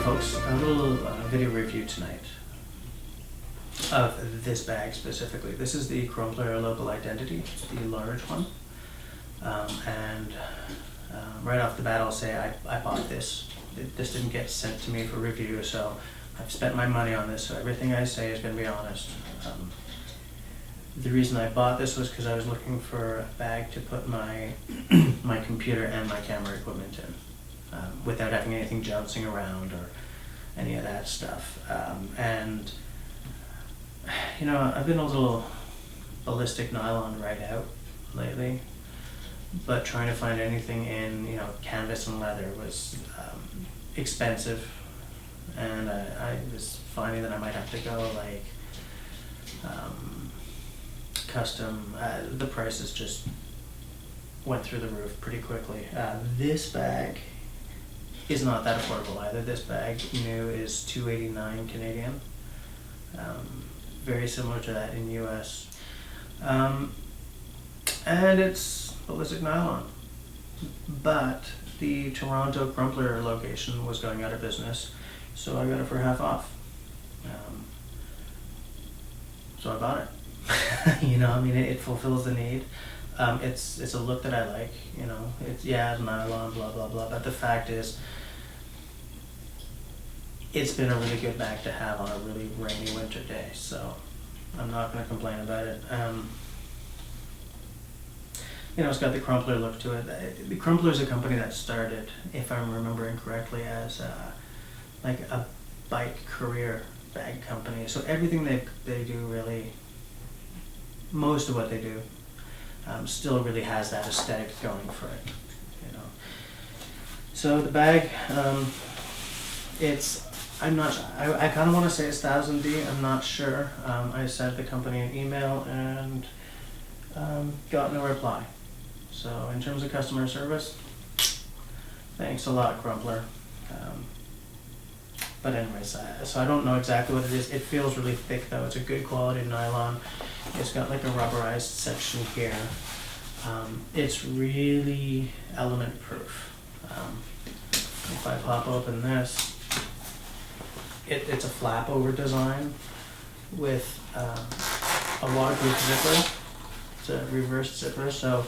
folks, a little video review tonight of this bag specifically. This is the Crumpler Local Identity, the large one. Right off the bat I'll say I bought this. This didn't get sent to me for review, so I've spent my money on this, so everything I say is going to be honest. The reason I bought this was because I was looking for a bag to put my my computer and my camera equipment in, without having anything jouncing around or any of that stuff. And you know, I've been a little ballistic nylon right out lately, but trying to find anything in, you know, canvas and leather was expensive, and I was finding that I might have to go like custom. The prices just went through the roof pretty quickly. This bag is not that affordable either. This bag new is $289 Canadian. Very similar to that in US. And it's ballistic nylon. But the Toronto Crumpler location was going out of business, so I got it for half off. So I bought it. You know, I mean, it fulfills the need. It's a look that I like, you know. It's nylon, blah blah blah, but the fact is, it's been a really good bag to have on a really rainy winter day, so I'm not going to complain about it. You know, it's got the Crumpler look to it. The Crumpler is a company that started, if I'm remembering correctly, as like a bike career bag company. So everything they do, really, most of what they do, still really has that aesthetic going for it, you know. So the bag, I kind of want to say it's 1000D, I'm not sure. I sent the company an email and got no reply. So in terms of customer service, thanks a lot, Crumpler. But anyways, so I don't know exactly what it is. It feels really thick though. It's a good quality nylon. It's got like a rubberized section here. It's really element proof. If I pop open this, it's a flap over design with a waterproof zipper. It's a reverse zipper, so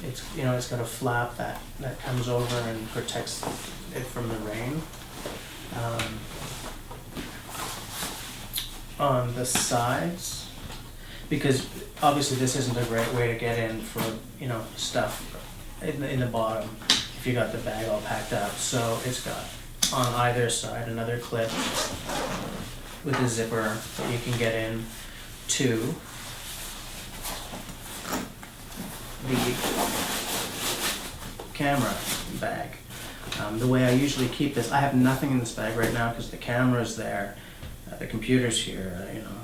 it's, you know, it's got a flap that comes over and protects it from the rain. On the sides, because obviously this isn't a great way to get in for, you know, stuff in the bottom if you got the bag all packed up. So it's got on either side another clip with a zipper that you can get in to the camera bag. The way I usually keep this, I have nothing in this bag right now because the camera's there, the computer's here, you know.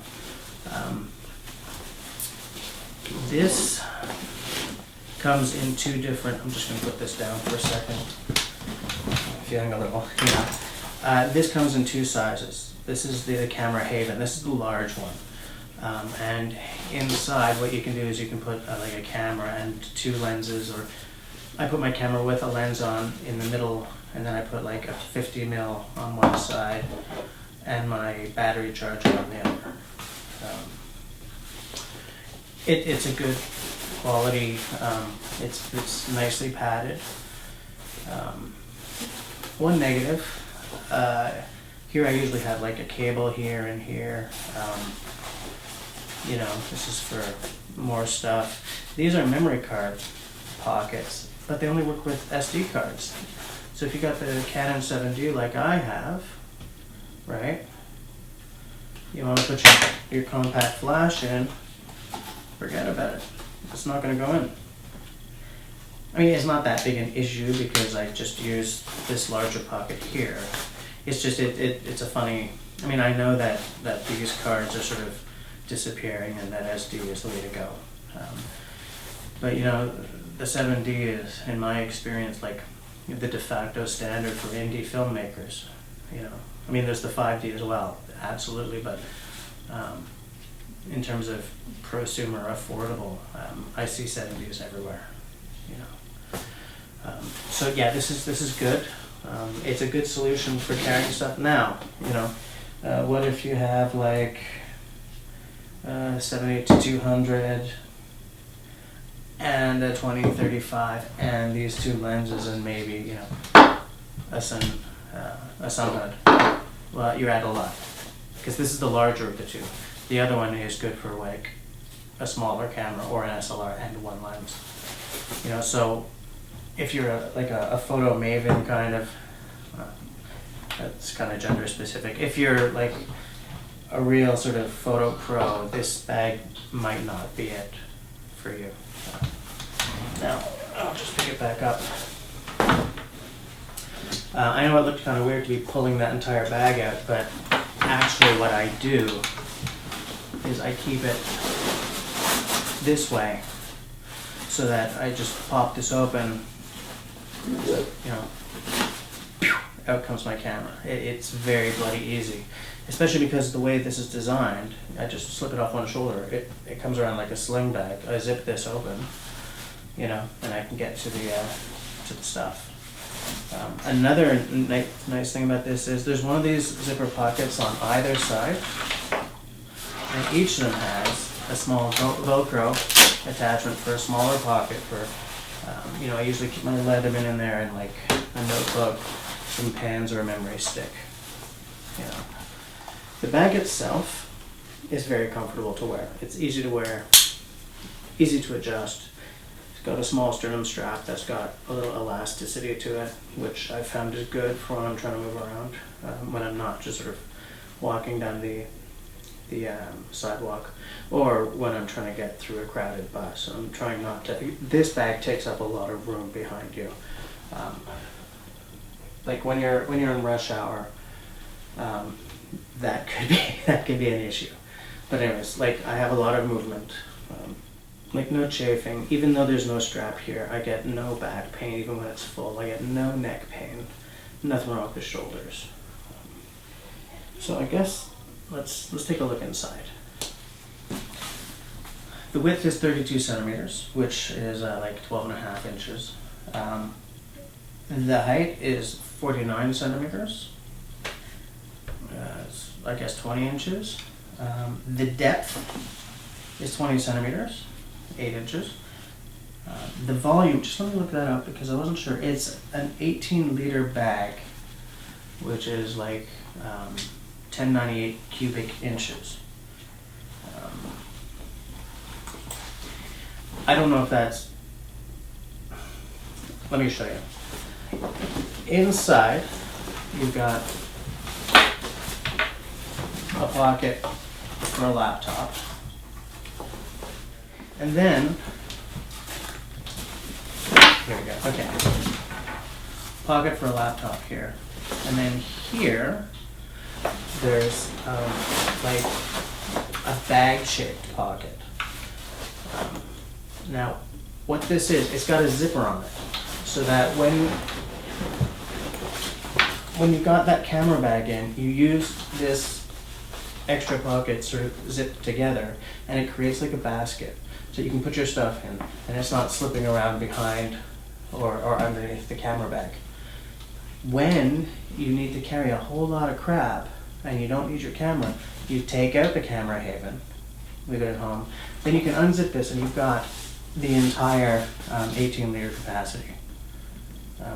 This comes in two different, I'm just going to put this down for a second. I'm feeling a little, this comes in two sizes. This is the Camera Haven, this is the large one. And inside what you can do is you can put like a camera and two lenses, or I put my camera with a lens on in the middle, and then I put like a 50mm on one side and my battery charger on the other. It's a good quality, it's nicely padded. One negative, here I usually have like a cable here and here. You know, this is for more stuff. These are memory card pockets, but they only work with SD cards. So if you got the Canon 7D like I have, right, you want to put your compact flash in, forget about it. It's not going to go in. I mean, it's not that big an issue because I just use this larger pocket here. It's just, it's a funny, I mean, I know that these cards are sort of disappearing and that SD is the way to go. But you know, the 7D is, in my experience, like the de facto standard for indie filmmakers. You know, I mean, there's the 5D as well, absolutely, but in terms of prosumer affordable, I see 7Ds everywhere. You know, so yeah, this is good. It's a good solution for carrying stuff. Now, you know, what if you have like 78-200 and a 20-35 and these two lenses and maybe, you know, a sun hood? Well, you're at a lot, because this is the larger of the two. The other one is good for like a smaller camera or an SLR and one lens. You know, so if you're a photo maven kind of, that's kind of gender specific. If you're like a real sort of photo pro, this bag might not be it for you. Now, I'll just pick it back up. I know it looked kind of weird to be pulling that entire bag out, but actually what I do is I keep it this way so that I just pop this open, you know, out comes my camera. It's very bloody easy, especially because the way this is designed, I just slip it off one shoulder. It comes around like a sling bag. I zip this open, you know, and I can get to the stuff. Another nice thing about this is there's one of these zipper pockets on either side, and each of them has a small Velcro attachment for a smaller pocket for, you know, I usually keep my Leatherman in there and like a notebook, some pens, or a memory stick. You know, the bag itself is very comfortable to wear. It's easy to wear, easy to adjust. It's got a small sternum strap that's got a little elasticity to it, which I found is good for when I'm trying to move around, when I'm not just sort of walking down the sidewalk, or when I'm trying to get through a crowded bus. I'm trying not to. This bag takes up a lot of room behind you. Like when you're in rush hour, that could be an issue. But anyways, like I have a lot of movement, like no chafing. Even though there's no strap here, I get no back pain even when it's full. I get no neck pain, nothing wrong with the shoulders. So I guess let's take a look inside. The width is 32 centimeters, which is like 12.5 inches. The height is 49 centimeters. It's, I guess 20 inches. The depth is 20 centimeters, 8 inches. The volume, just let me look that up because I wasn't sure. It's an 18-liter bag, which is like 1098 cubic inches. I don't know if that's, let me show you. Inside, you've got a pocket for a laptop, and then, here we go, okay, pocket for a laptop here, and then here, there's like a bag-shaped pocket. Now, what this is, it's got a zipper on it, so that when you got that camera bag in, you use this extra pocket sort of zipped together, and it creates like a basket, so you can put your stuff in, and it's not slipping around behind or underneath the camera bag. When you need to carry a whole lot of crap, and you don't need your camera, you take out the camera haven, leave it at home, then you can unzip this and you've got the entire 18-liter capacity.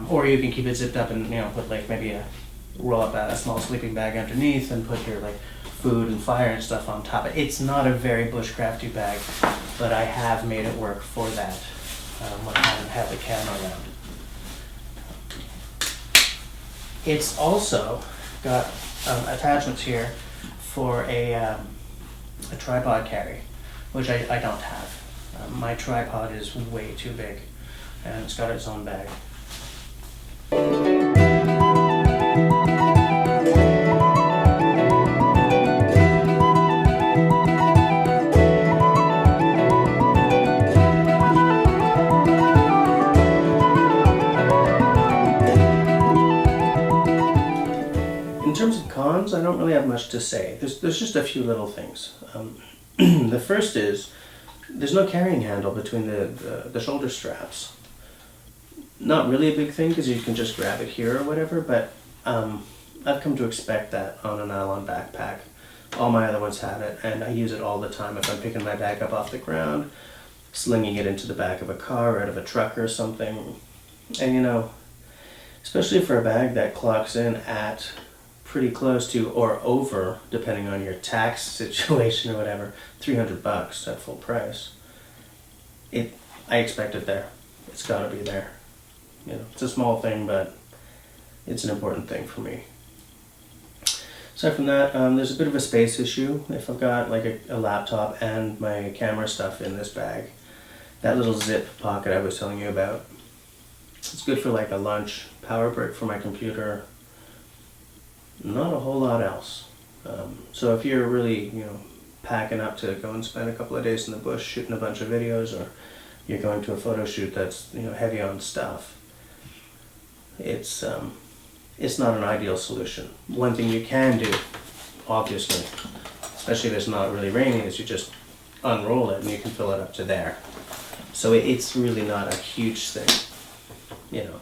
Or you can keep it zipped up and, you know, put like maybe roll up a small sleeping bag underneath and put your like food and fire and stuff on top. It's not a very bushcrafty bag, but I have made it work for that when I haven't had the camera around. It's also got attachments here for a tripod carry, which I don't have. My tripod is way too big, and it's got its own bag. In terms of cons, I don't really have much to say. There's just a few little things. The first is there's no carrying handle between the shoulder straps. not really a big thing because you can just grab it here or whatever, but I've come to expect that on a nylon backpack. All my other ones have it, and I use it all the time if I'm picking my bag up off the ground, slinging it into the back of a car or out of a truck or something. And you know, especially for a bag that clocks in at pretty close to or over, depending on your tax situation or whatever, $300 at full price. I expect it there. It's got to be there. You know, it's a small thing, but it's an important thing for me. Aside from that, there's a bit of a space issue. If I've got like a laptop and my camera stuff in this bag, that little zip pocket I was telling you about, it's good for like a lunch, power brick for my computer, not a whole lot else. So if you're really, you know, packing up to go and spend a couple of days in the bush shooting a bunch of videos, or you're going to a photo shoot that's, you know, heavy on stuff, it's not an ideal solution. One thing you can do, obviously, especially if it's not really raining, is you just unroll it and you can fill it up to there. So it's really not a huge thing, you know.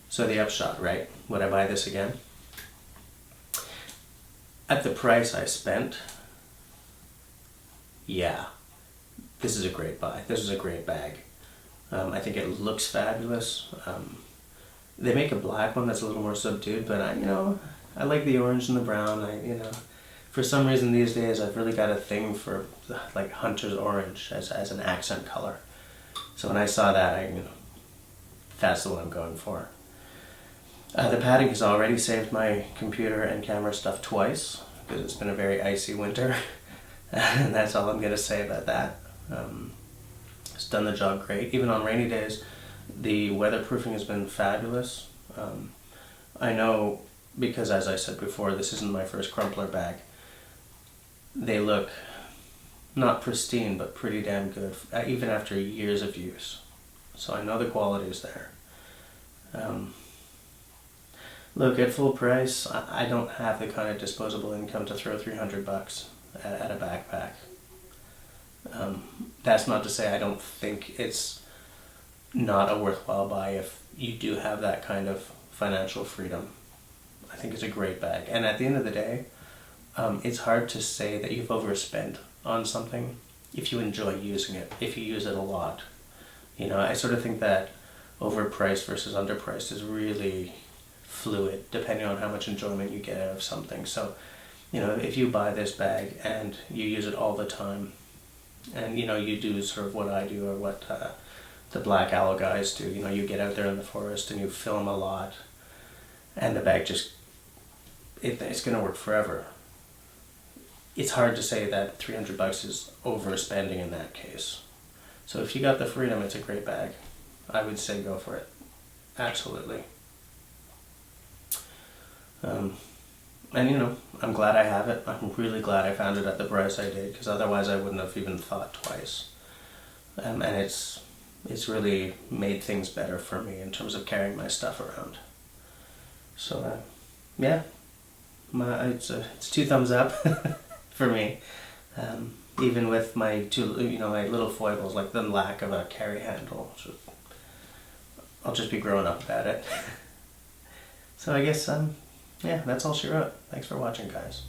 So the upshot, right? Would I buy this again? At the price I spent, yeah, this is a great buy. This is a great bag. I think it looks fabulous. They make a black one that's a little more subdued, but I like the orange and the brown. For some reason these days I've really got a thing for like hunter's orange as an accent color. So when I saw that, that's the one I'm going for. The padding has already saved my computer and camera stuff twice because it's been a very icy winter. And that's all I'm going to say about that. It's done the job great. Even on rainy days, the weatherproofing has been fabulous. I know because, as I said before, this isn't my first Crumpler bag. They look not pristine, but pretty damn good, even after years of use. So I know the quality is there. Look, at full price, I don't have the kind of disposable income to throw $300 at a backpack. That's not to say I don't think it's not a worthwhile buy if you do have that kind of financial freedom. I think it's a great bag. And at the end of the day, it's hard to say that you've overspent on something if you enjoy using it, if you use it a lot. I sort of think that overpriced versus underpriced is really fluid depending on how much enjoyment you get out of something. So, if you buy this bag and you use it all the time, and you do sort of what I do or what the Black Owl guys do, you get out there in the forest and you film a lot, and the bag it's going to work forever. It's hard to say that $300 is overspending in that case. So if you got the freedom, it's a great bag. I would say go for it. Absolutely. And I'm glad I have it. I'm really glad I found it at the price I did, because otherwise I wouldn't have even thought twice. And it's really made things better for me in terms of carrying my stuff around. So yeah, it's 2 thumbs up for me. Even with my my little foibles, like the lack of a carry handle. I'll just be growing up about it. So I guess yeah, that's all she wrote. Thanks for watching, guys.